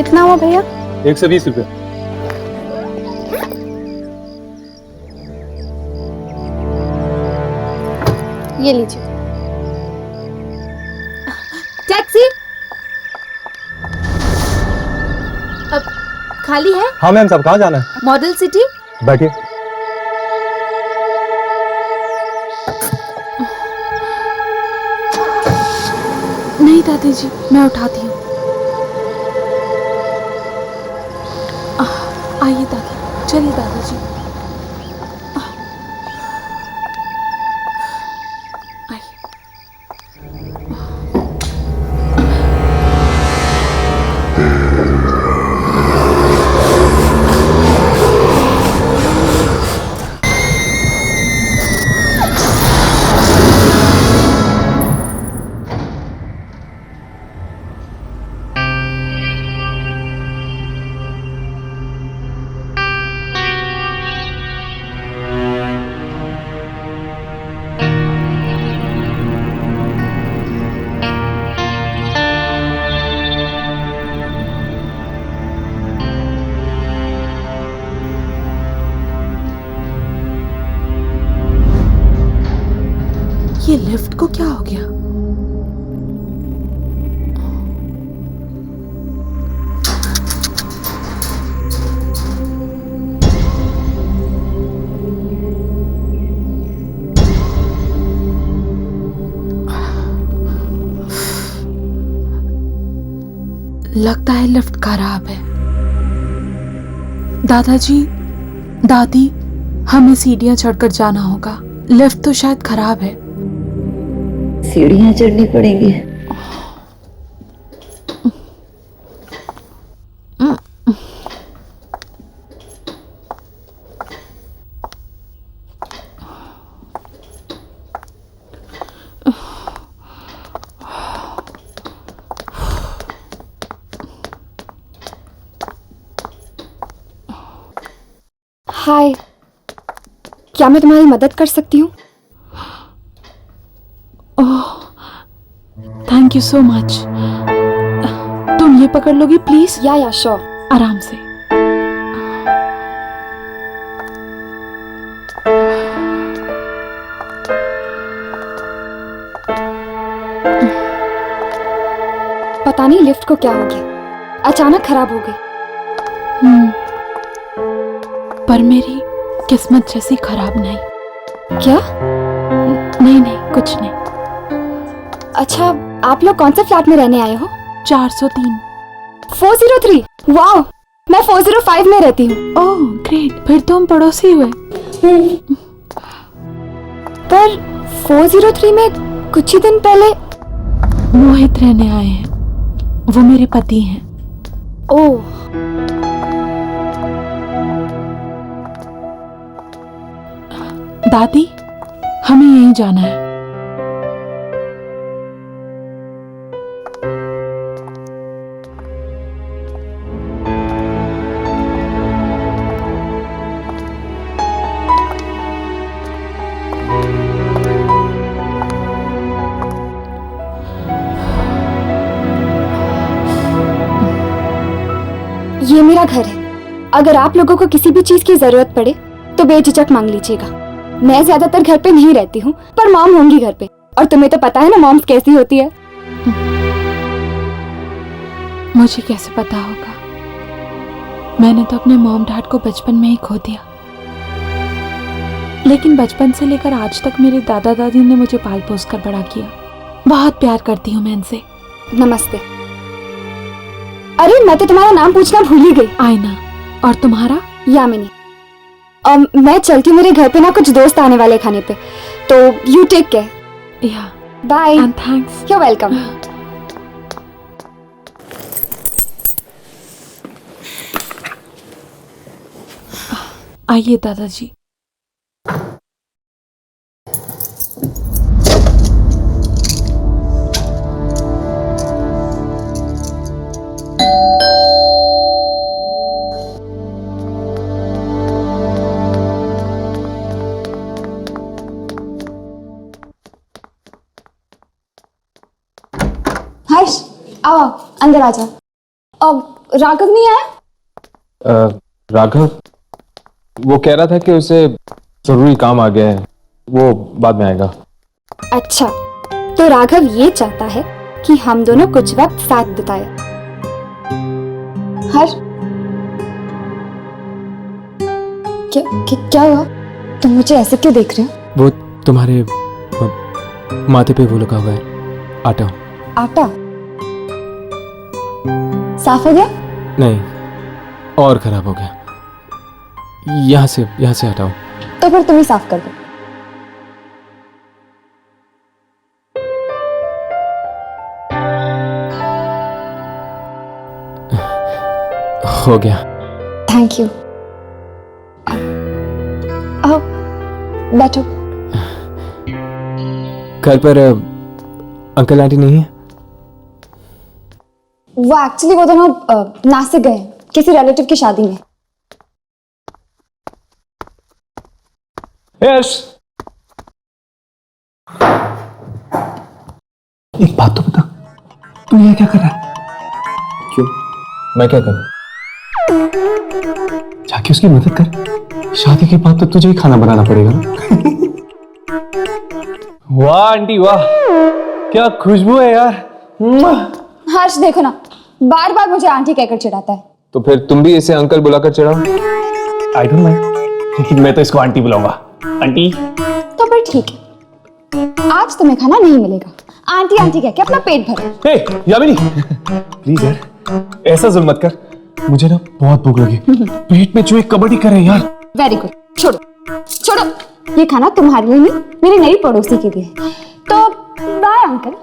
कितना हुआ भैया? 120 रुपये। ये लीजिए। टैक्सी अब खाली है? हाँ मैम साहब, कहाँ जाना है? Model city. बैठिए। नहीं दादी जी, मैं उठाती हूँ। आइए दादी, चलिए दादाजी। आइए। ये लिफ्ट को क्या हो गया? लगता है लिफ्ट खराब है। दादाजी, दादी, हमें सीढ़ियां चढ़कर जाना होगा। लिफ्ट तो शायद खराब है। सीढ़ियां चढ़नी पड़ेंगी। हाय, क्या मैं तुम्हारी मदद कर सकती हूँ? ओह, थैंक यू सो मच। तुम ये पकड़ लोगी प्लीज? या श्योर। आराम से। पता नहीं लिफ्ट को क्या हो गया, अचानक खराब हो गई। पर मेरी किस्मत जैसी खराब नहीं। क्या? नहीं नहीं, कुछ नहीं। अच्छा, आप लोग कौन से फ्लैट में रहने आए हो? 403। 403। वाओ, मैं 405 में रहती हूँ। ओह ग्रेट, फिर तो हम पड़ोसी हुए। पर 403 में कुछ ही दिन पहले मोहित रहने आए हैं। वो मेरे पति हैं। ओह, दादी, हमें यहीं जाना है। ये मेरा घर है। अगर आप लोगों को किसी भी चीज की जरूरत पड़े तो बेझिझक मांग लीजिएगा। मैं ज्यादातर घर पे नहीं रहती हूँ, पर मॉम होंगी घर पे, और तुम्हें तो पता है ना मॉम्स कैसी होती है। मुझे कैसे पता होगा? मैंने तो अपने मॉम डैड को बचपन में ही खो दिया। लेकिन बचपन से लेकर आज तक मेरे दादा दादी ने मुझे पाल पोस कर बड़ा किया। बहुत प्यार करती हूँ मैं इनसे। नमस्ते। अरे, मैं तो तुम्हारा नाम पूछना भूल ही गई। आयना। और तुम्हारा? यामिनी। मैं चलती हूँ, मेरे घर पे ना कुछ दोस्त आने वाले खाने पे, तो you take care. Yeah, bye and thanks. You welcome. आइए दादाजी। हर्ष, आओ अंदर आ जाओ। अब राघव नहीं आया? राघव वो कह रहा था कि उसे जरूरी काम आ गया है, वो बाद में आएगा। अच्छा, तो राघव ये चाहता है कि हम दोनों कुछ वक्त साथ बिताए। हर्ष, क्या हुआ? तुम मुझे ऐसे क्यों देख रहे हो? वो तुम्हारे माथे पे वो लगा हुआ है आटा। आटा साफ हो गया? नहीं, और खराब हो गया। यहाँ से हटाओ। तो फिर तुम ही साफ कर दो। हो गया। Thank you. आओ बैठो। घर पर अंकल आंटी नहीं है? वो एक्चुअली वो दोनों नासिक गए हैं किसी रिलेटिव की शादी में। यश, एक बात तो बता, तू यहाँ क्या कर रहा है? क्यों? मैं क्या करूं? जाके उसकी मदद कर। शादी के बाद तो तुझे ही खाना बनाना पड़ेगा ना। वाह आंटी वाह, क्या खुशबू है यार। हर्ष देखो ना, बार बार मुझे आंटी कहकर चिढ़ाता है। तो फिर तुम भी इसे अंकल बुलाकर चिढ़ाओ। आई डोंट माइंड, लेकिन मैं तो इसको आंटी बुलाऊंगा। आंटी। तो फिर ठीक है, आज तुम्हें खाना नहीं मिलेगा। आंटी आंटी कह के अपना पेट भरो। हे यामिनी, प्लीज यार ऐसा जुल्म मत कर, मुझे ना बहुत भूख लगी। पेट में चूहे कबड्डी कर रहे हैं यार। वेरी गुड, छोड़ो छोड़ो, ये खाना तुम्हारे लिए नहीं, मेरी नई पड़ोसी के लिए। तो बाय अंकल।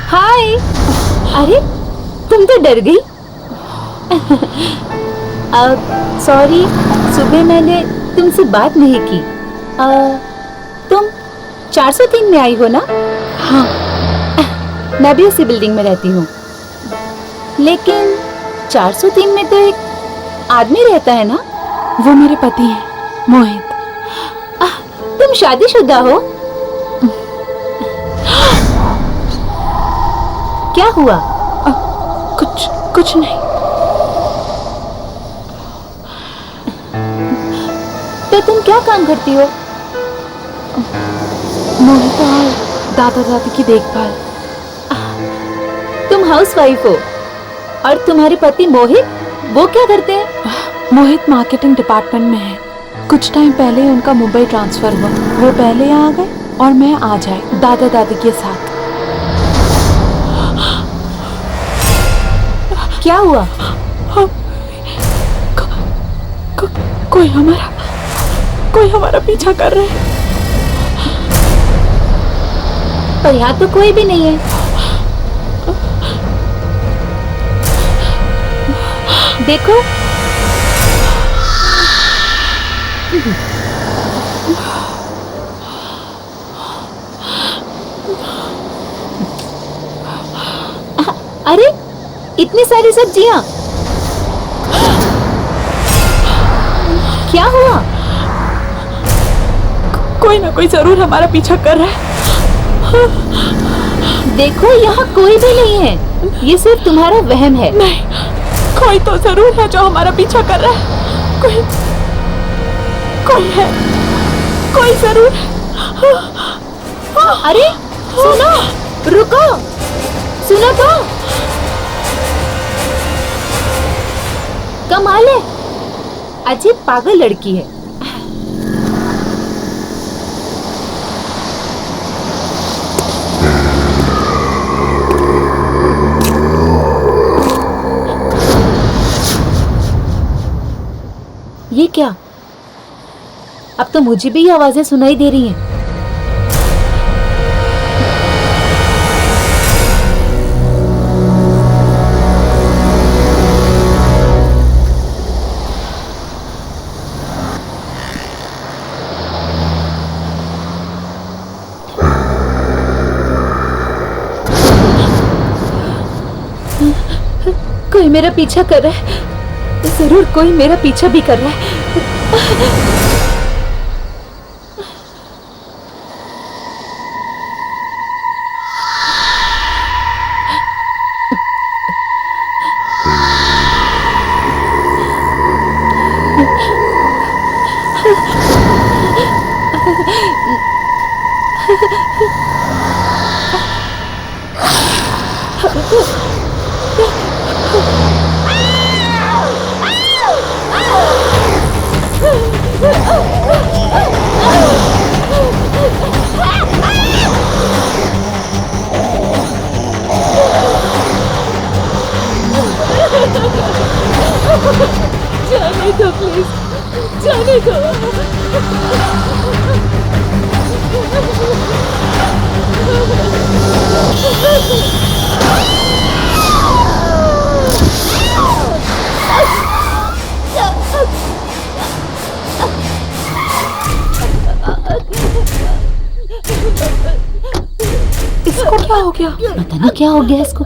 हाय। अरे तुम तो डर गई। सॉरी, सुबह मैंने तुमसे बात नहीं की। तुम 403 में आई हो ना? हाँ, मैं भी उसी बिल्डिंग में रहती हूँ। लेकिन 403 में तो एक आदमी रहता है ना? वो मेरे पति हैं, मोहित। तुम शादीशुदा हो? क्या हुआ? कुछ नहीं। तो तुम क्या काम करती हो? मोहित और दादा दादी की देखभाल। तुम हाउसवाइफ हो और तुम्हारे पति मोहित, वो क्या करते हैं? मोहित मार्केटिंग डिपार्टमेंट में है। कुछ टाइम पहले ही उनका मुंबई ट्रांसफर हुआ। वो पहले आ गए और मैं आ जाए दादा दादी के साथ। क्या हुआ? कोई हमारा पीछा कर रहा है। पर यहाँ तो कोई भी नहीं है। देखो, अरे इतनी सारी सब्जियां, क्या हुआ? कोई ना कोई जरूर हमारा पीछा कर रहा है। देखो, यहाँ कोई भी नहीं है, ये सिर्फ तुम्हारा वहम है। नहीं, कोई तो जरूर है जो हमारा पीछा कर रहा है। कोई है, कोई जरूर है। अरे सुनो, रुको, सुनो तो। कमाल है, अजीब पागल लड़की है। ये क्या? अब तो मुझे भी ये आवाजें सुनाई दे रही हैं। कोई मेरा पीछा कर रहा है, जरूर कोई मेरा पीछा भी कर रहा है। जाने दो प्लीज, जाने दो। इसको क्या हो गया? पता नहीं क्या हो गया इसको।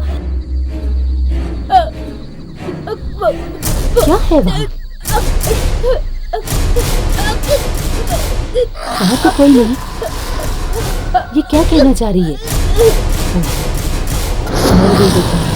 क्या है वहाँ? वहाँ तो कोई नहीं। ये क्या कहना चाह रही है? मर गई बेचारी।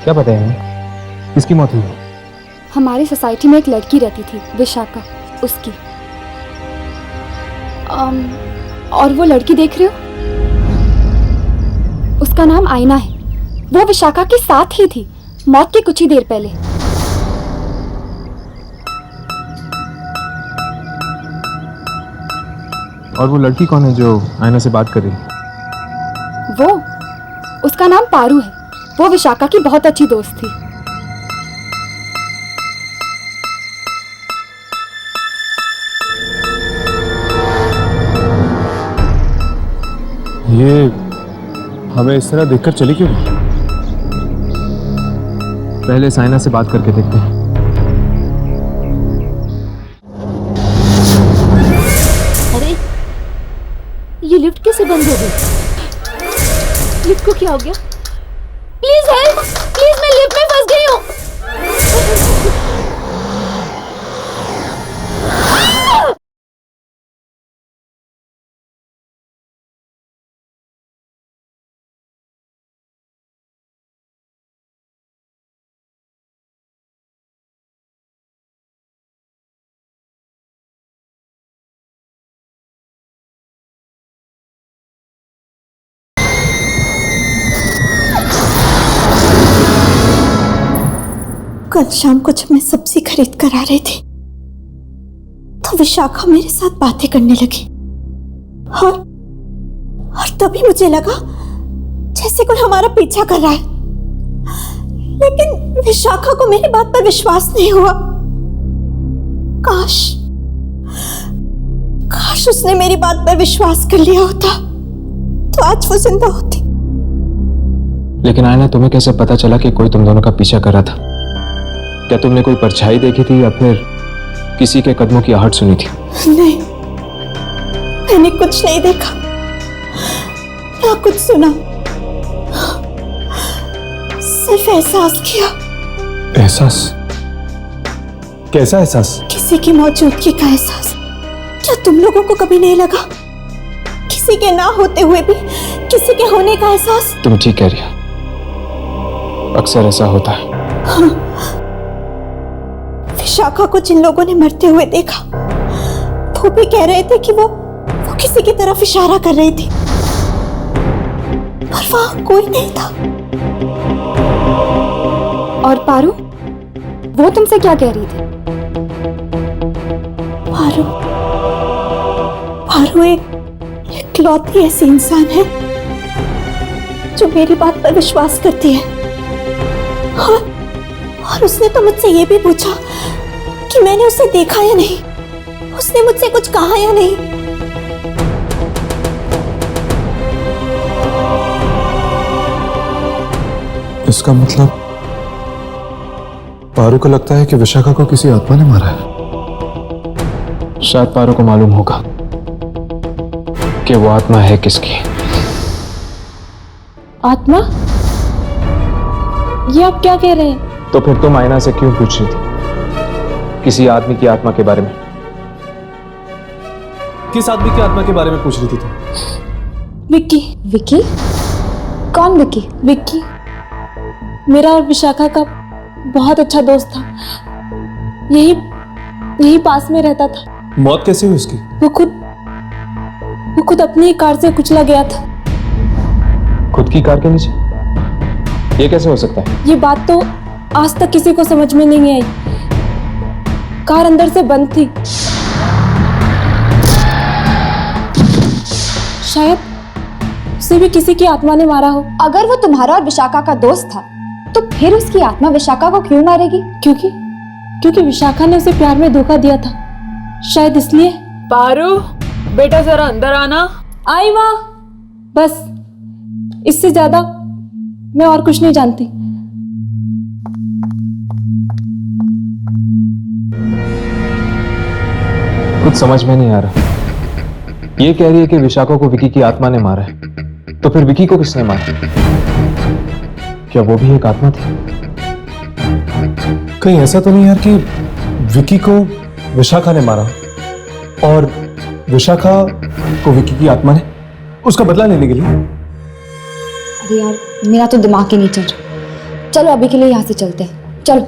क्या पता है किसकी मौत हुई? हमारी सोसाइटी में एक लड़की रहती थी, विशाखा, उसकी। और वो लड़की देख रहे हो, उसका नाम आईना है। वो विशाखा के साथ ही थी मौत के कुछ ही देर पहले। और वो लड़की कौन है जो आईना से बात कर रही है? वो, उसका नाम पारू है। वो विशाखा की बहुत अच्छी दोस्त थी। ये हमें इस तरह देखकर चली क्यों नहीं? पहले साइना से बात करके देखते हैं। अरे ये लिफ्ट कैसे बंद हो गई? लिफ्ट को क्या हो गया? प्लीज हेल्प, प्लीज, मैं लिफ्ट में फंस गई हूँ। कल शाम को जब मैं सब्जी खरीद कर आ रही थी तो विशाखा मेरे साथ बातें करने लगी और तभी मुझे लगा जैसे कोई हमारा पीछा कर रहा है, लेकिन विशाखा को मेरी बात पर विश्वास नहीं हुआ। काश काश उसने मेरी बात पर विश्वास कर लिया होता तो आज वो जिंदा होती। लेकिन आयना, तुम्हें कैसे पता चला कि कोई तुम दोनों का पीछा कर रहा था? क्या तुमने कोई परछाई देखी थी या फिर किसी के कदमों की आहट सुनी थी? नहीं, मैंने कुछ नहीं देखा ना कुछ सुना, सिर्फ एहसास किया। एहसास? कैसा एहसास? किसी की मौजूदगी का एहसास। क्या तुम लोगों को कभी नहीं लगा? किसी के ना होते हुए भी किसी के होने का एहसास। तुम ठीक कह रही हो, अक्सर ऐसा होता है। हाँ, विशाखा को जिन लोगों ने मरते हुए देखा वो भी कह रहे थे कि वो किसी की तरफ इशारा कर रही थी, पर वहां कोई नहीं था। और पारू, वो तुमसे क्या कह रही थी? पारू, पारू एक लौती ऐसी इंसान है जो मेरी बात पर विश्वास करती है। और उसने तो मुझसे ये भी पूछा कि मैंने उसे देखा या नहीं, उसने मुझसे कुछ कहा या नहीं। इसका मतलब पारू को लगता है कि विशाखा को किसी आत्मा ने मारा है। शायद पारू को मालूम होगा कि वो आत्मा है किसकी। आत्मा? ये आप क्या कह रहे हैं? तो फिर तुम आयना से क्यों पूछ रही थी किसी आदमी की आत्मा के बारे में? किस आदमी की आत्मा के बारे में पूछ रही थी तुम? विक्की। विकी? कौन विकी? विक्की मेरा और विशाखा का बहुत अच्छा दोस्त था। यही पास में रहता था। मौत कैसे हुई उसकी? वो खुद अपनी ही कार से कुचला गया था। खुद की कार के नीचे? ये कैसे हो सकता है? ये बात तो आज तक किसी को समझ में नहीं आई। कार अंदर से बंद थी। शायद उसे भी किसी की आत्मा ने मारा हो। अगर वो तुम्हारा और विशाखा का दोस्त था तो फिर उसकी आत्मा विशाखा को क्यों मारेगी? क्योंकि विशाखा ने उसे प्यार में धोखा दिया था, शायद इसलिए। पारू, बेटा जरा अंदर आना। आई माँ। बस इससे ज्यादा मैं और कुछ नहीं जानती। कुछ समझ में नहीं आ रहा। ये कह रही है कि विशाखा को विकी की आत्मा ने मारा है, तो फिर विकी को किसने मारा? क्या वो भी एक आत्मा थी? कहीं ऐसा तो नहीं यार कि विकी को विशाखा ने मारा और विशाखा को विकी की आत्मा ने उसका बदला लेने के लिए? अरे यार, मेरा तो दिमाग ही नहीं चल रहा। चलो अभी के लिए यहाँ से चलते हैं। चलो।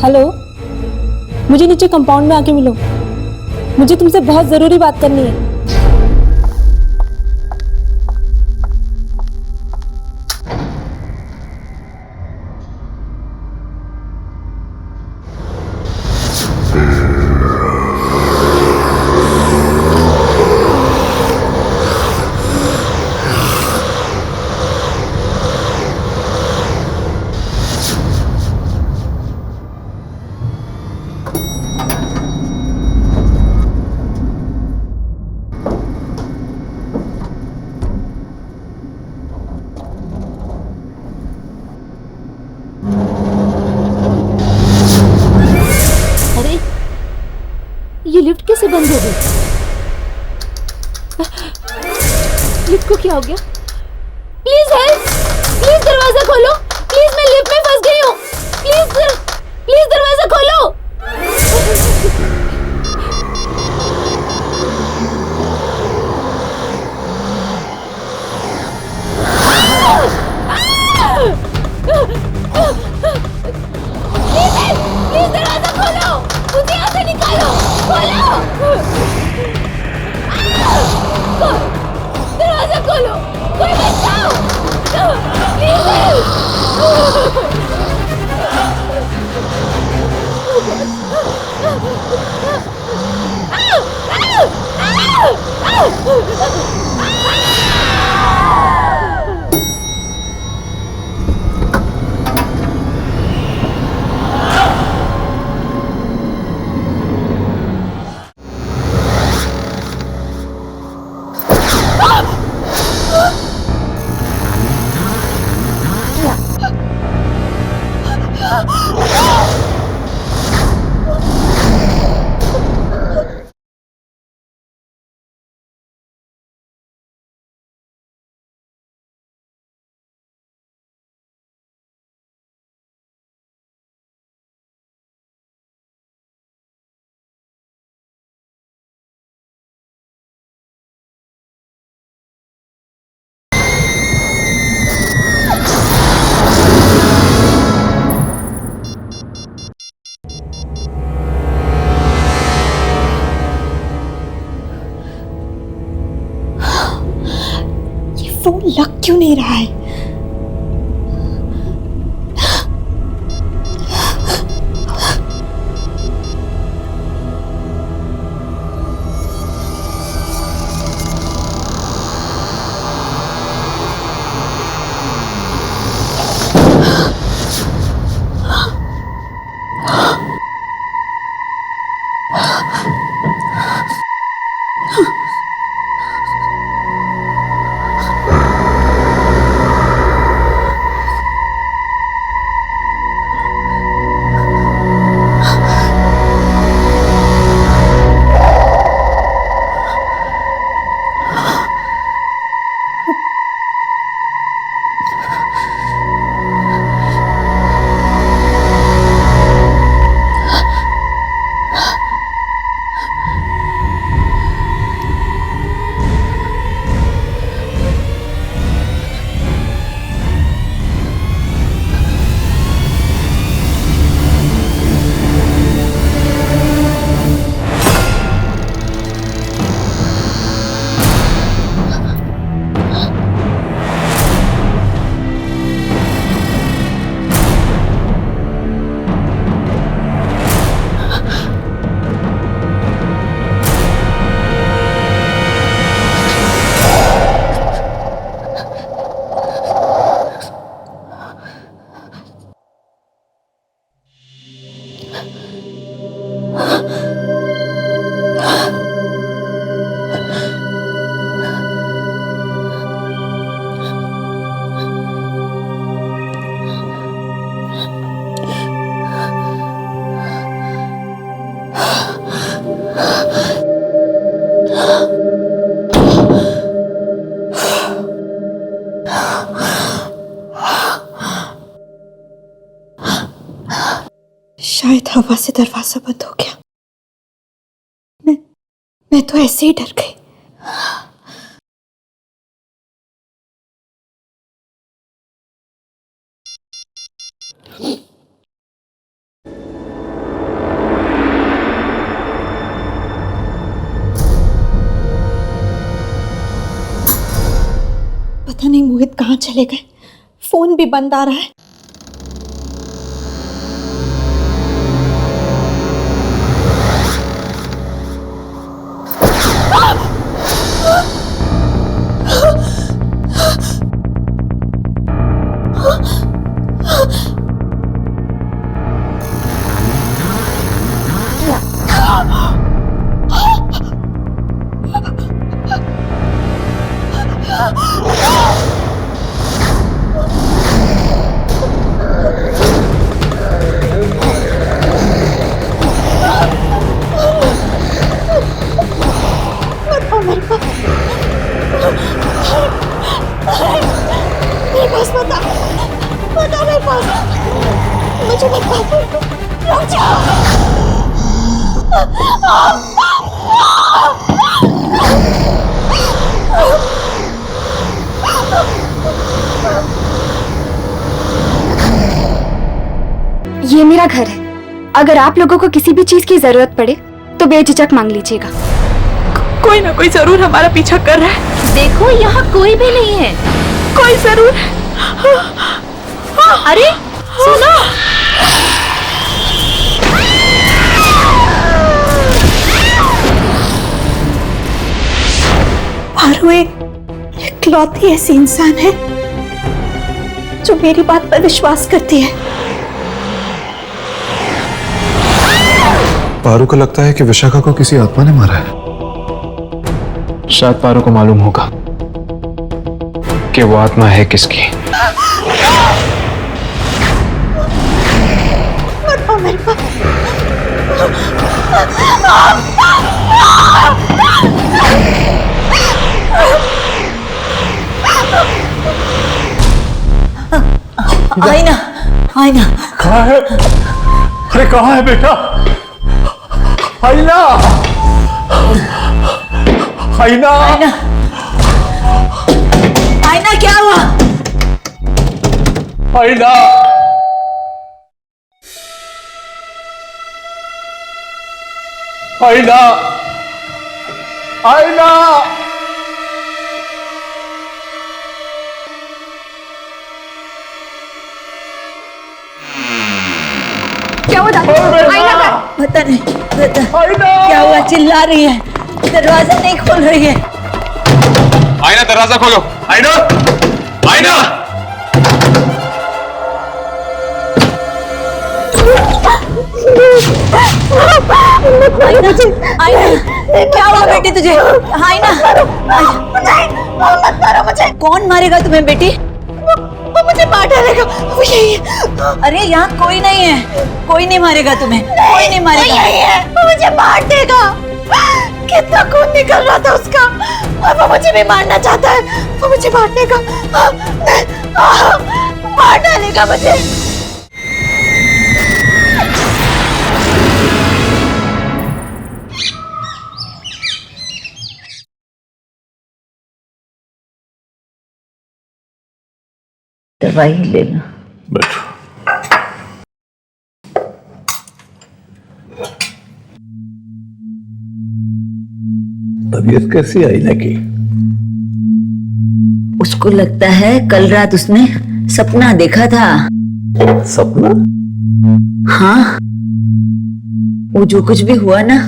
हेलो, मुझे नीचे कंपाउंड में आके मिलो। मुझे तुमसे बहुत जरूरी बात करनी है। ये लिफ्ट कैसे बंद हो गई? लिफ्ट को क्या हो गया? Please help! प्लीज दरवाजा खोलो! प्लीज मैं लिफ्ट में फंस गई हूँ! प्लीज दरवाजा खोलो! प्लीज दरवाजा खोलो! मुझे यहाँ से निकालो! खोलो! दरवाजा खोलो! कोई बचाओ! Please help! फोन लग क्यों नहीं रहा है? शायद हवा से दरवाजा बंद हो गया। मैं तो ऐसे ही डर गई। पता नहीं मोहित कहाँ चले गए। फोन भी बंद आ रहा है। मेरे पास बता मेरे पास, मुझे बता, रुक जाओ। ये मेरा घर है। अगर आप लोगों को किसी भी चीज की जरूरत पड़े तो बेझिझक मांग लीजिएगा। कोई ना कोई जरूर हमारा पीछा कर रहा है। देखो यहाँ कोई भी नहीं है। कोई जरूर है। अरे सुनो, पारू इकलौती ऐसी इंसान है जो मेरी बात पर विश्वास करती है। पारू को लगता है कि विशाखा को किसी आत्मा ने मारा है। शायद पारू को मालूम होगा कि वो आत्मा है किसकी। मेरे पास आईना, आईना कहाँ है? अरे कहाँ है बेटा? आईना, आईना, आईना, आईना क्या हुआ? आईना, आईना, आईना, क्या हुआ दादी? आईना का पता नहीं, पता आईना, क्या हुआ? चिल्ला रही है, दरवाजा नहीं खोल रही है। आईना, दरवाजा खोलो। आईना, आईना, आईना, आईना क्या हुआ बेटी तुझे? आईना, मत मारो मुझे। कौन मारेगा तुम्हें बेटी? वो मुझे मार डालेगा। वो यही है। अरे यहाँ कोई नहीं है, कोई नहीं मारेगा तुम्हें, कोई नहीं वो मारेगा। यही है। वो मुझे मार देगा। कितना खून निकल रहा था उसका, और वो मुझे भी मारना चाहता है। वो मुझे मार देगा, मार डालेगा मुझे। दवाई लेना। बैठो। तबीयत कैसी आईना की? उसको लगता है कल रात उसने सपना देखा था। सपना? हाँ, वो जो कुछ भी हुआ ना,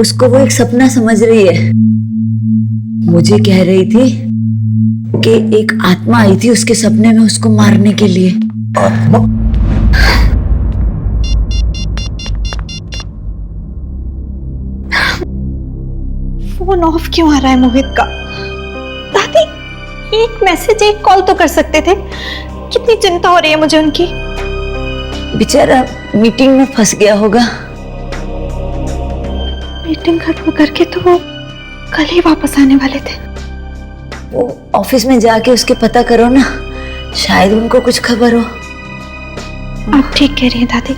उसको वो एक सपना समझ रही है। मुझे कह रही थी कि एक आत्मा आई थी उसके सपने में उसको मारने के लिए। आत्मा? फोन ऑफ क्यों आ रहा है मोहित का? दादी, एक मैसेज एक कॉल तो कर सकते थे। कितनी चिंता हो रही है मुझे उनकी। बेचारा मीटिंग में फंस गया होगा। मीटिंग खत्म करके तो वो कल ही वापस आने वाले थे। वो ऑफिस में जाके उसके पता करो ना, शायद उनको कुछ खबर हो। आप ठीक कह रही हैं दादी,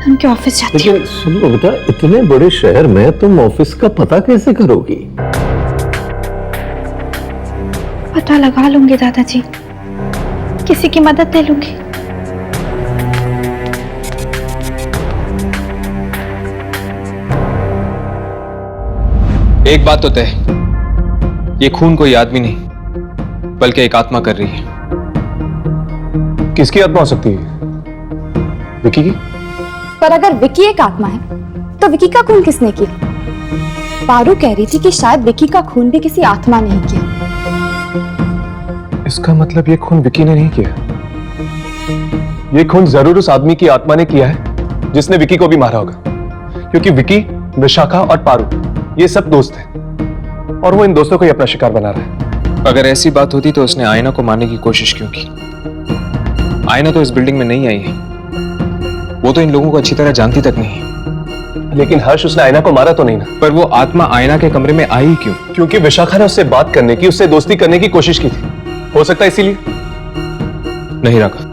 उनके ऑफिस जाती हूँ। लेकिन सुनो बेटा, इतने बड़े शहर में तुम ऑफिस का पता कैसे करोगी? पता लगा लूंगी दादाजी, किसी की मदद ले लूंगी। एक बात तो तय, ये खून कोई आदमी नहीं बल्कि एक आत्मा कर रही है। किसकी आत्मा हो सकती है? विकी की? पर अगर विकी एक आत्मा है तो विकी का खून किसने किया? पारू कह रही थी कि शायद विकी का खून भी किसी आत्मा ने ही किया। इसका मतलब ये खून विकी ने नहीं किया। ये खून जरूर उस आदमी की आत्मा ने किया है जिसने विकी को भी मारा होगा, क्योंकि विकी, विशाखा और पारू ये सब दोस्त हैं और वो इन दोस्तों को ही अपना शिकार बना रहा है। अगर ऐसी बात होती तो उसने आयना को मारने की कोशिश क्यों की? आयना तो इस बिल्डिंग में नहीं आई है, वो तो इन लोगों को अच्छी तरह जानती तक नहीं है। लेकिन हर्ष, उसने आयना को मारा तो नहीं ना? पर वो आत्मा आयना के कमरे में आई क्यों? क्योंकि विशाखा ने उससे बात करने की, उससे दोस्ती करने की कोशिश की थी। हो सकता है इसीलिए। नहीं रखा,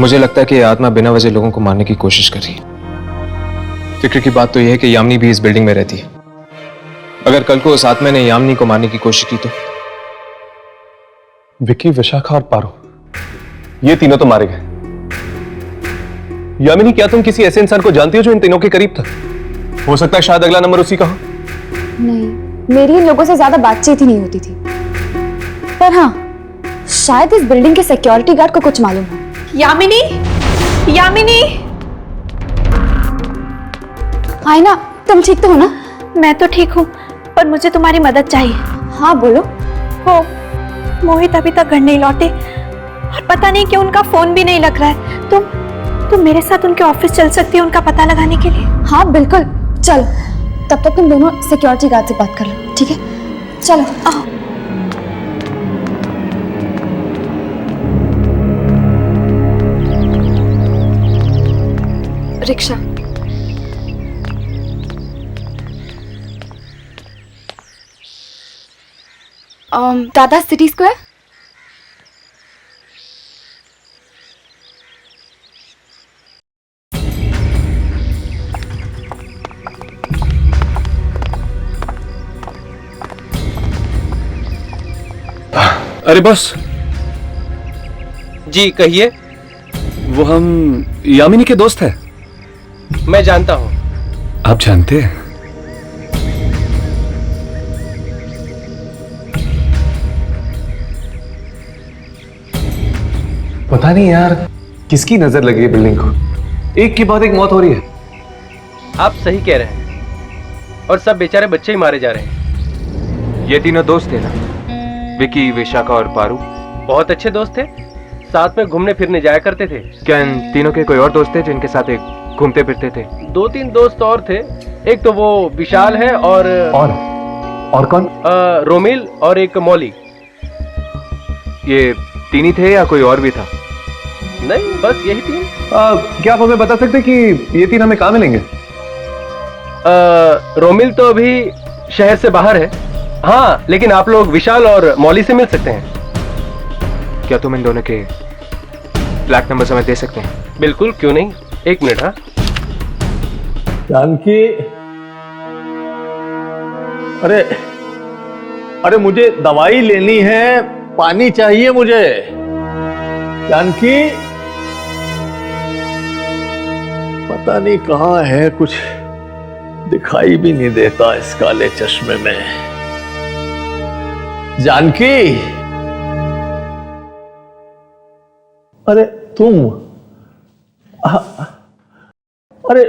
मुझे लगता है कि यह आत्मा बिना वजह लोगों को मारने की कोशिश कर रही है। फिक्र की बात तो यह है कि यामिनी भी इस बिल्डिंग में रहती है। अगर कल को उस आत्मा ने यामिनी को मारने की कोशिश की तो? विकी, विशाखा और पारू, ये तीनों तो मारे गए। यामिनी, क्या तुम किसी ऐसे इंसान को जानती हो जो इन तीनों के करीब था? हो सकता है शायद अगला नंबर उसी का हो। नहीं, मेरी इन लोगों से ज्यादा बातचीत ही नहीं होती थी। पर हाँ, शायद इस बिल्डिंग के सिक्योरिटी गार्ड को कुछ मालूम हो। यामिनी, यामिनी, आयना, तुम ठीक तो हो ना? मैं तो ठीक हूँ, पर मुझे तुम्हारी मदद चाहिए। हाँ बोलो। वो मोहित अभी तक घर नहीं लौटे और पता नहीं क्यों उनका फोन भी नहीं लग रहा है। तुम मेरे साथ उनके ऑफिस चल सकती हो उनका पता लगाने के लिए? हाँ बिल्कुल, चलो। तब तक तुम दोनों सिक्योरिटी गार्ड से बात कर लो, ठीक है? चलो आओ। रिक्शा। दादा, सिटी स्क्वायर। अरे बॉस। जी कहिए। वो हम यामिनी के दोस्त हैं। मैं जानता हूँ। आप जानते हैं? पता नहीं यार, किसकी नजर लगी है बिल्डिंग को। एक के बाद एक मौत हो रही है। आप सही कह रहे हैं, और सब बेचारे बच्चे ही मारे जा रहे हैं। ये तीनों दोस्त थे ना, विकी, विशाखा और पारू? बहुत अच्छे दोस्त थे, साथ में घूमने फिरने जाया करते थे। क्या इन तीनों के कोई और दोस्त थे जिनके साथ एक घूमते फिरते थे? 2-3 दोस्त और थे। एक तो वो विशाल है और कौन? रोमिल और एक मौली। ये तीन ही थे या कोई और भी था? नहीं, बस यही 3। क्या आप हमें बता सकते कि ये तीन हमें कहाँ मिलेंगे? रोमिल तो अभी शहर से बाहर है। हाँ, लेकिन आप लोग विशाल और मौली से मिल सकते हैं। क्या तुम इन दोनों के फ्लैट नंबर हमें दे सकते हैं? बिल्कुल, क्यों नहीं। 1 मिनट। हाँ जानकी, अरे मुझे दवाई लेनी है, पानी चाहिए मुझे। जानकी, पता नहीं कहाँ है, कुछ दिखाई भी नहीं देता इस काले चश्मे में। जानकी, अरे तुम, अरे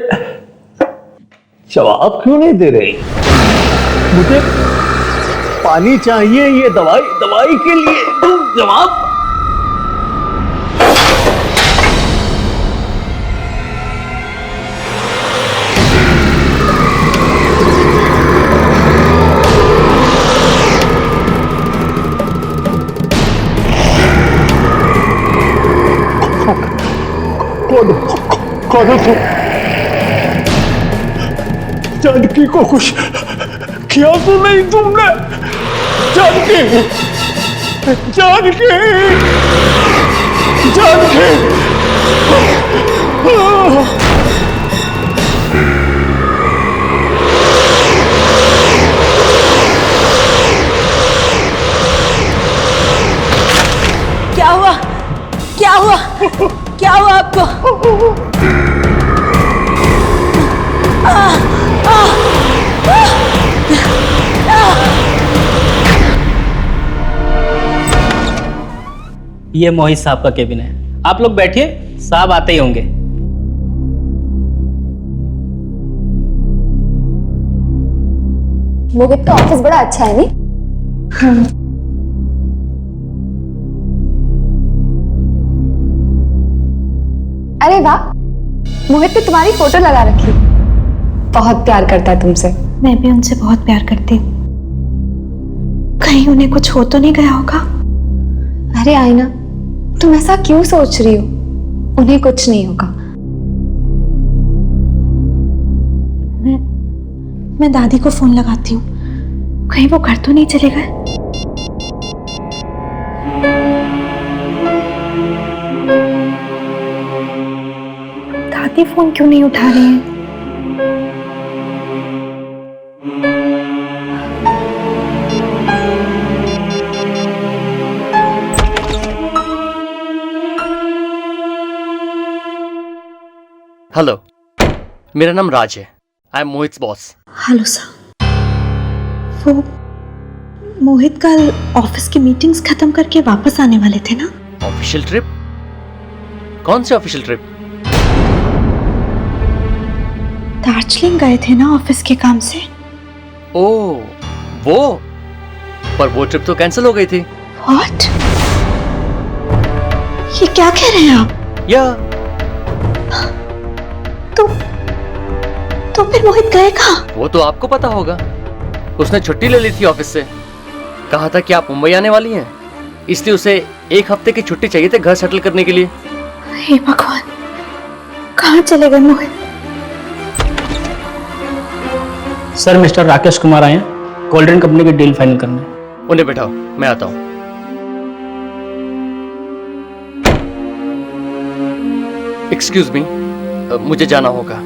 जवाब क्यों नहीं दे रही? मुझे पानी चाहिए, ये दवाई के लिए तुम जवाब। कौन हो तुम? जानकी को कुछ किया तो नहीं तुमने? जानकी, जानकी, जानकी। क्या हुआ? क्या हुआ? क्या हुआ आपको? ये मोहित साहब का केबिन है, आप लोग बैठिए, साहब आते ही होंगे। मोहित का ऑफिस बड़ा अच्छा है नहीं? अरे वाह, मोहित ने तुम्हारी फोटो लगा रखी। बहुत प्यार करता है तुमसे। मैं भी उनसे बहुत प्यार करती हूँ। कहीं उन्हें कुछ हो तो नहीं गया होगा? अरे आईना, तुम ऐसा क्यों सोच रही हो? उन्हें कुछ नहीं होगा। मैं दादी को फोन लगाती हूँ, कहीं वो घर तो नहीं चले गए? दादी फोन क्यों नहीं उठा रही हैं? हेलो, मेरा नाम राज है। I am Mohit boss. Hello sir. वो मोहित कल ऑफिस की मीटिंग्स खत्म करके वापस आने वाले थे ना? Official trip? कौन से ऑफिशियल ट्रिप? दार्जिलिंग गए थे ना ऑफिस के काम से। ओह, वो? पर वो ट्रिप तो कैंसिल हो गई थी। व्हाट? ये क्या कह रहे हैं आप? या तो फिर मोहित गए कहाँ? वो तो आपको पता होगा। उसने छुट्टी ले ली थी ऑफिस से। कहा था कि आप मुंबई आने वाली हैं, इसलिए उसे 1 हफ्ते की छुट्टी चाहिए थी घर सेटल करने के लिए। हे भगवान, कहाँ चले गए मोहित? सर, मिस्टर राकेश कुमार आए हैं गोल्डन कंपनी की डील फाइनल करने। उन्हें बैठाओ, मैं आता हूँ। एक्सक्यूज मी, मुझे जाना होगा।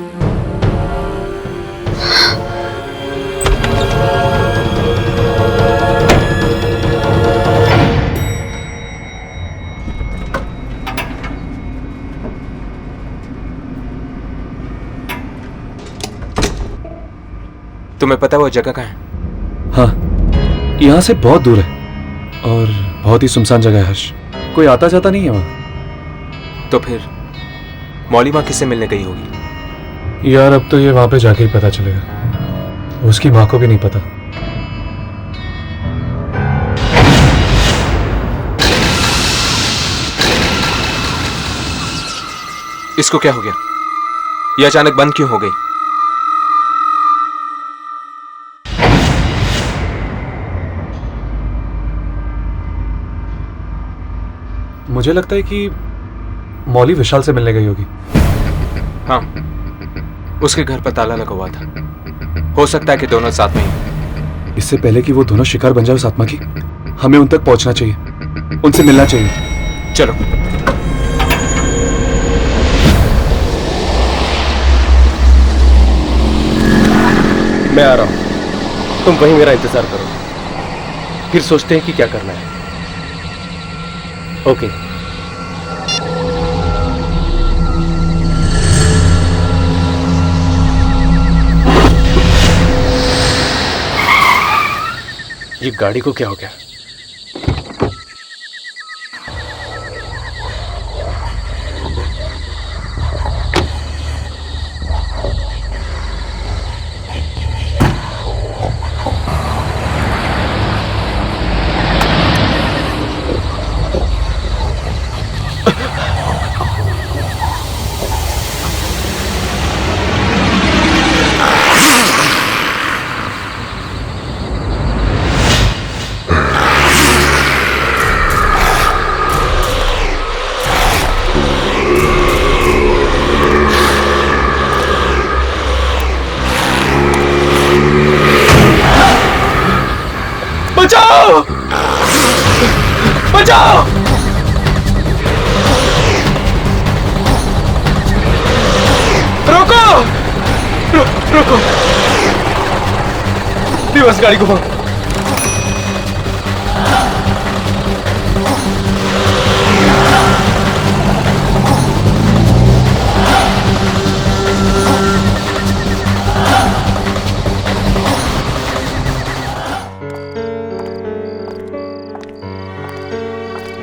तुम्हें पता है वो जगह कहाँ है? हाँ, यहाँ से बहुत दूर है और बहुत ही सुनसान जगह है हर्ष। कोई आता जाता नहीं है वहाँ। तो फिर मौली माँ किससे मिलने गई होगी? यार अब तो ये वहां पे जाके ही पता चलेगा। उसकी माँ को भी नहीं पता। इसको क्या हो गया? ये अचानक बंद क्यों हो गई? मुझे लगता है कि मौली विशाल से मिलने गई होगी। हाँ, उसके घर पर ताला लगा हुआ था। हो सकता है कि दोनों साथ में ही। इससे पहले कि वो दोनों शिकार बन जाए उस आत्मा की, हमें उन तक पहुंचना चाहिए, उनसे मिलना चाहिए। चलो। मैं आ रहा हूं, तुम वहीं मेरा इंतजार करो, फिर सोचते हैं कि क्या करना है। ओके। ये गाड़ी को क्या हो गया? रुको, दिवस गाड़ी घुमाओ।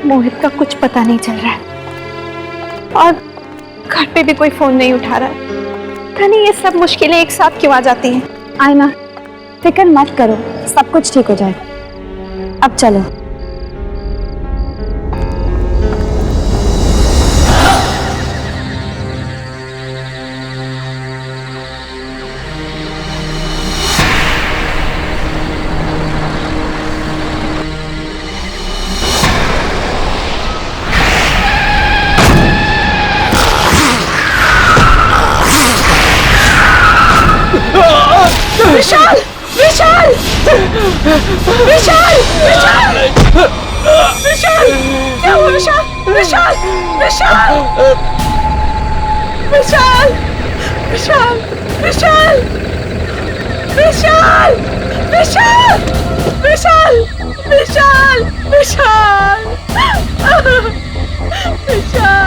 मोहित का कुछ पता नहीं चल रहा है और घर पे भी कोई फोन नहीं उठा रहा है। पता नहीं ये सब मुश्किलें एक साथ क्यों आ जाती हैं। आयना, फिक्र मत करो, सब कुछ ठीक हो जाएगा। अब चलो। विशाल! विशाल! विशाल! विशाल! विशाल! क्या हुआ विशाल? विशाल! विशाल! विशाल! विशाल! विशाल! विशाल! विशाल! विशाल! विशाल! विशाल! विशाल!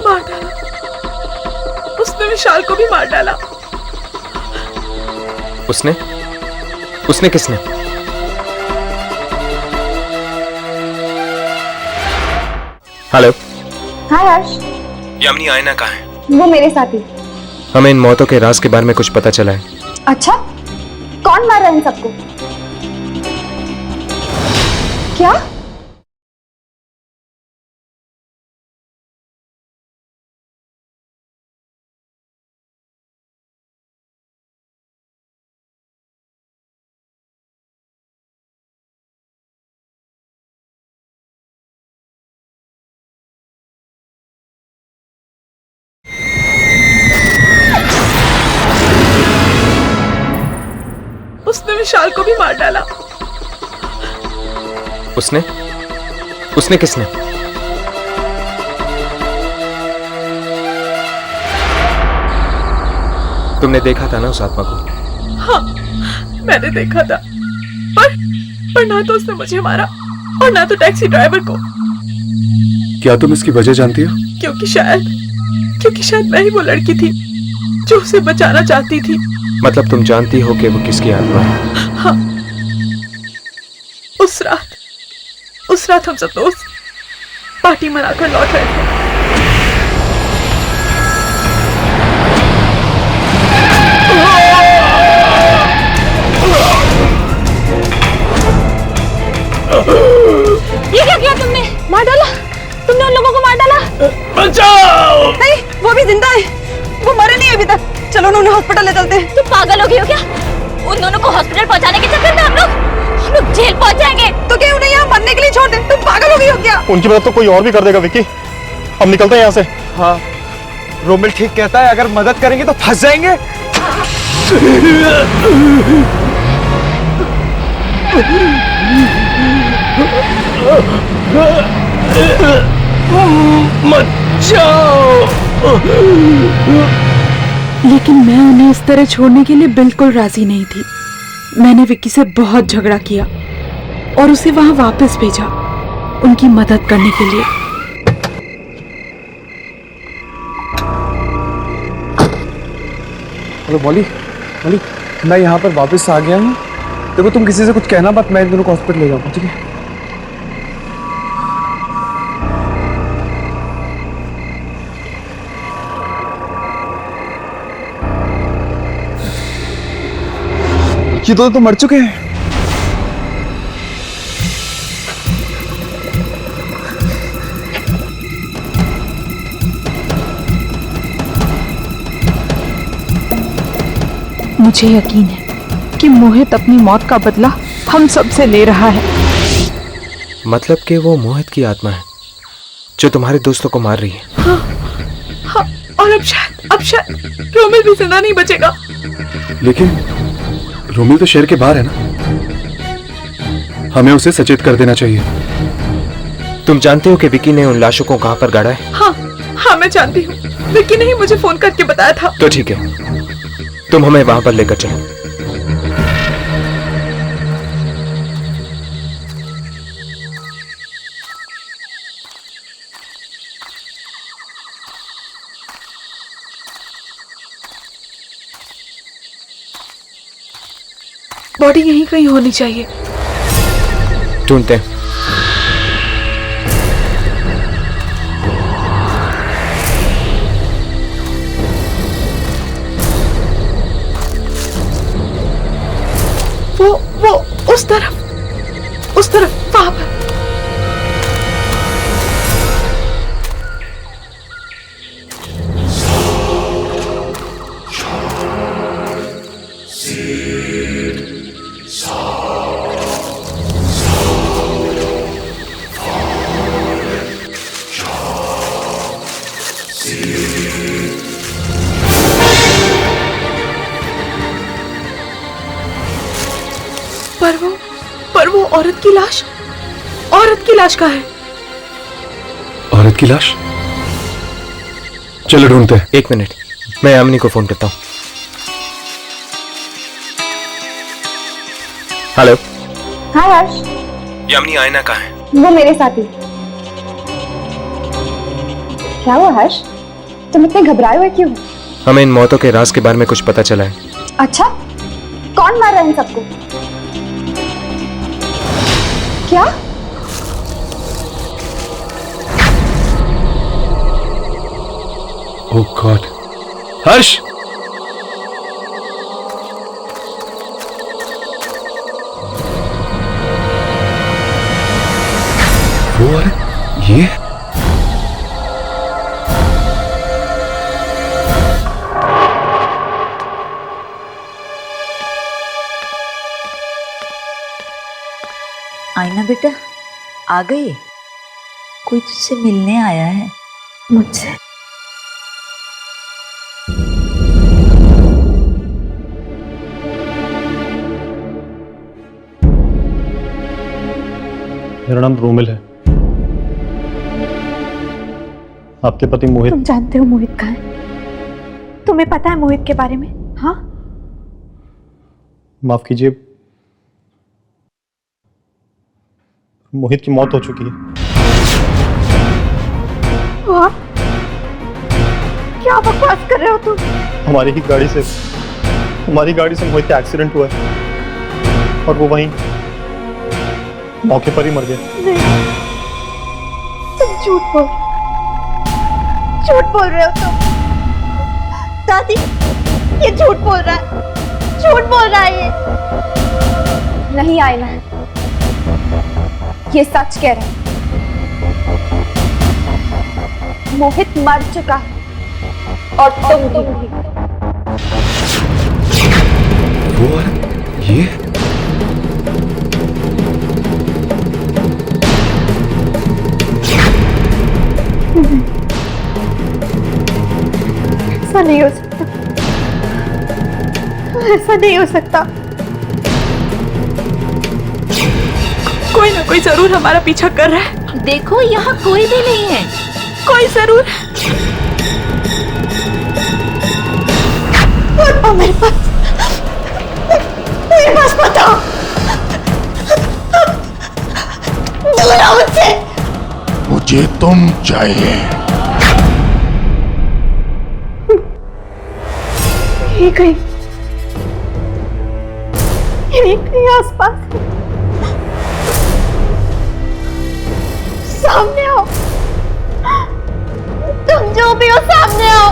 मार डाला उसने, विशाल को भी मार डाला। उसने? उसने किसने? हेलो। हाय हर्ष। यामिनी, आयना कहाँ है? वो मेरे साथ ही। हमें इन मौतों के राज के बारे में कुछ पता चला है। अच्छा, कौन मार रहा है इन सबको? क्या? उसने विशाल को भी मार डाला। उसने? उसने किसने? तुमने देखा था ना उस आत्मा को? हाँ, मैंने देखा था, पर ना तो उसने मुझे मारा और ना तो टैक्सी ड्राइवर को। क्या तुम इसकी वजह जानती हो? क्योंकि शायद मैं ही वो लड़की थी जो उसे बचाना चाहती थी। मतलब तुम जानती हो कि वो किसकी आत्मा है? हाँ, उस रात हम सब दोस्त पार्टी मनाकर लौट रहे थे। ये क्या किया तुमने? मार डाला? तुमने उन लोगों को मार डाला? बचाओ! नहीं, वो भी जिंदा है, वो मरे नहीं अभी तक। चलो उन्हें हॉस्पिटल ले चलते हैं। तुम पागल हो गई हो क्या? उन दोनों को हॉस्पिटल पहुंचाने के चक्कर में हम लोग जेल पहुंच जाएंगे। तो क्या उन्हें यहाँ मरने के लिए छोड़ दे? तुम पागल हो गई हो क्या? उनकी मदद तो कोई और भी कर देगा विक्की। हम निकलते हैं यहाँ से। हाँ, रोमिल ठीक कहता है, अगर मदद करेंगे तो फंस जाएंगे। मत जाओ! लेकिन मैं उन्हें इस तरह छोड़ने के लिए बिल्कुल राजी नहीं थी। मैंने विक्की से बहुत झगड़ा किया और उसे वहां वापस भेजा उनकी मदद करने के लिए। हेलो मॉली, मैं यहाँ पर वापस आ गया हूँ। देखो तुम किसी से कुछ कहना मत, मैं इन दोनों को हॉस्पिटल ले जाऊंगा, ठीक है? ये दोनों तो मर चुके हैं। मुझे यकीन है कि मोहित अपनी मौत का बदला हम सब से ले रहा है। मतलब कि वो मोहित की आत्मा है जो तुम्हारे दोस्तों को मार रही है। हाँ, और अब शायद रोमिल भी जिंदा नहीं बचेगा। लेकिन रोमिल तो शहर के बाहर है ना, हमें उसे सचेत कर देना चाहिए। तुम जानते हो कि विकी ने उन लाशों को कहां पर गाड़ा है? हाँ, हाँ मैं जानती हूँ, विक्की ने ही मुझे फोन करके बताया था। तो ठीक है, तुम हमें वहां पर लेकर चलो। बॉडी यहीं कहीं होनी चाहिए। ढूंढते हैं। वो उस तरफ वहां पर। पर वो औरत की लाश कहाँ है? औरत की लाश? चलो ढूंढते हैं। 1 मिनट, मैं यामिनी को फोन करता हूँ। हेलो। हाय हर्ष। यामिनी, आयना कहाँ है? वो मेरे साथ ही। क्या हुआ हर्ष, तुम इतने घबराए हुए क्यों? हमें इन मौतों के राज के बारे में कुछ पता चला है। अच्छा, कौन मार रहा है इन सबको? क्या? ओह गॉड, हर्ष! वो औरत, ये? आईना बेटा, आ गई? कोई तुझसे मिलने आया है मुझसे? मेरा नाम रोमिल है। आपके पति मोहित। तुम जानते हो मोहित कहाँ है? तुम्हें पता है मोहित के बारे में? हाँ, माफ कीजिए, मोहित की मौत हो चुकी है। वाह, क्या बकवास कर रहे हो तुम? हमारी गाड़ी से मोहित का एक्सीडेंट हुआ है और वो वहीं मौके पर ही मर गया। नहीं, तुम झूठ बोल रहे हो तुम। दादी, ये झूठ बोल रहा है ये। नहीं आईना, ये सच कह रहा है। मोहित मर चुका है और तुम भी। वो औरत, ये? ऐसा नहीं हो सकता, ऐसा नहीं हो सकता। कोई ना कोई जरूर हमारा पीछा कर रहा है। देखो, यहाँ कोई भी नहीं है। कोई जरूर बताओ, मेरे पास बताओ। दूर मुझसे। मुझे तुम चाहिए। यही कहीं आसपास। सामने आओ, तुम जो भी हो सामने आओ,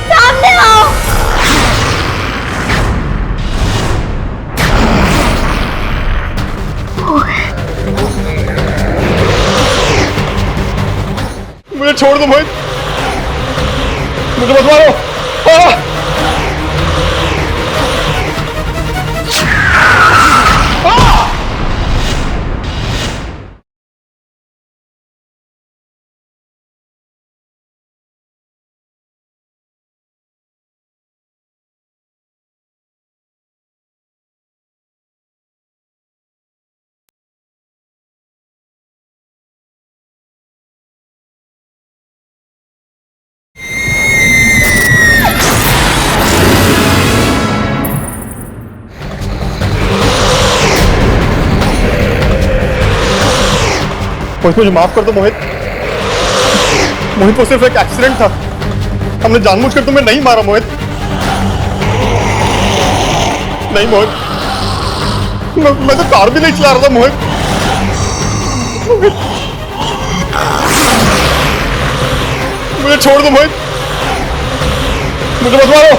सामने आओ। मुझे छोड़ दो मोहित, मुझे मत मारो। मोहित मुझे माफ कर दो मोहित। मोहित वो सिर्फ एक एक्सीडेंट था, हमने जानबूझकर तुम्हें नहीं मारा मोहित। नहीं मोहित, मैं तो कार भी नहीं चला रहा था मोहित। मुझे छोड़ दो मोहित, मुझे मत मारो।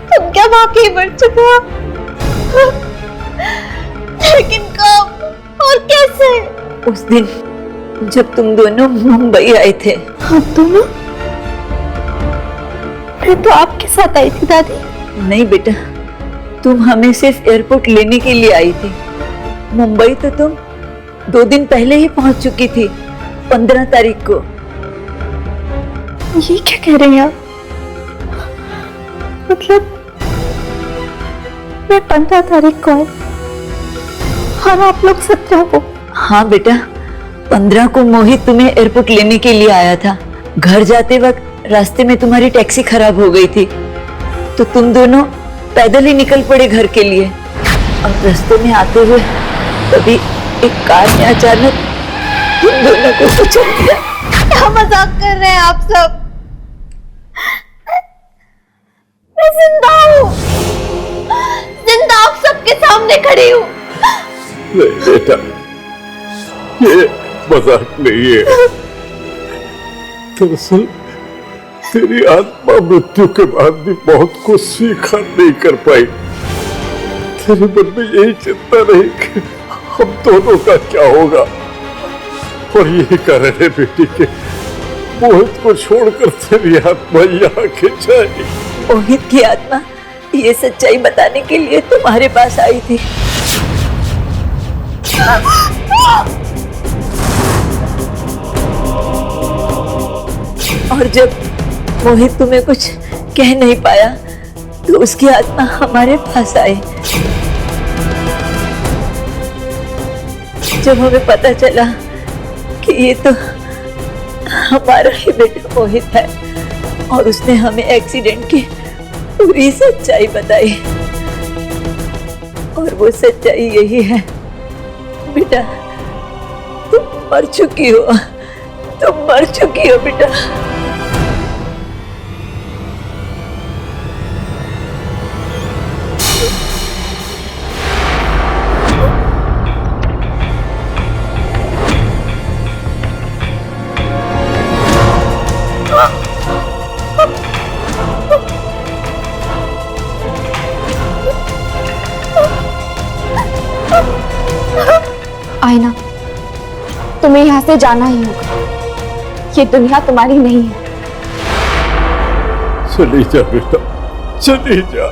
तुम क्या वाकई मर चुके हो? लेकिन कब और कैसे? उस दिन जब तुम दोनों मुंबई आए थे। हम दोनों? मैं तो आपके साथ आई थी दादी। नहीं बेटा, तुम हमें सिर्फ एयरपोर्ट लेने के लिए आई थी। मुंबई तो तुम 2 दिन पहले ही पहुंच चुकी थी, 15 तारीख को। ये क्या कह रहे हैं आप? मतलब मैं 15 तारीख को आई और आप लोग 17 को? हाँ बेटा, 15 को मोहित तुम्हें एयरपोर्ट लेने के लिए आया था। घर जाते वक्त रास्ते में तुम्हारी टैक्सी खराब हो गई थी, तो तुम दोनों पैदल ही निकल पड़े घर के लिए। और रास्ते में आते हुए तभी एक कार ने अचानक तुम दोनों को कुचल दिया। क्या मजाक कर रहे हैं आप सब? मैं जिंदा हूँ, जिंदा आप सबके सामने खड़ी हूँ। नहीं बेटा, ये मजाक नहीं है। दरअसल तेरी आत्मा मृत्यु के बाद भी बहुत कुछ स्वीकार नहीं कर पाई। तेरे मन में यही चिंता रही कि हम दोनों का क्या होगा, और यही कारण है बेटी के मोहित को छोड़कर तेरी आत्मा यहाँ खिंचाई। मोहित की आत्मा ये सच्चाई बताने के लिए तुम्हारे पास आई थी। और जब मोहित तुम्हें कुछ कह नहीं पाया तो उसकी आत्मा हमारे पास आई। जब हमें पता चला कि ये तो हमारा ही बेटा मोहित है और उसने हमें एक्सीडेंट की पूरी सच्चाई बताई, और वो सच्चाई यही है बेटा, तुम मर चुकी हो, तुम मर चुकी हो बेटा। आईना, तुम्हें यहाँ से जाना ही होगा। ये दुनिया तुम्हारी नहीं है। चली जा बेटा, चली जा।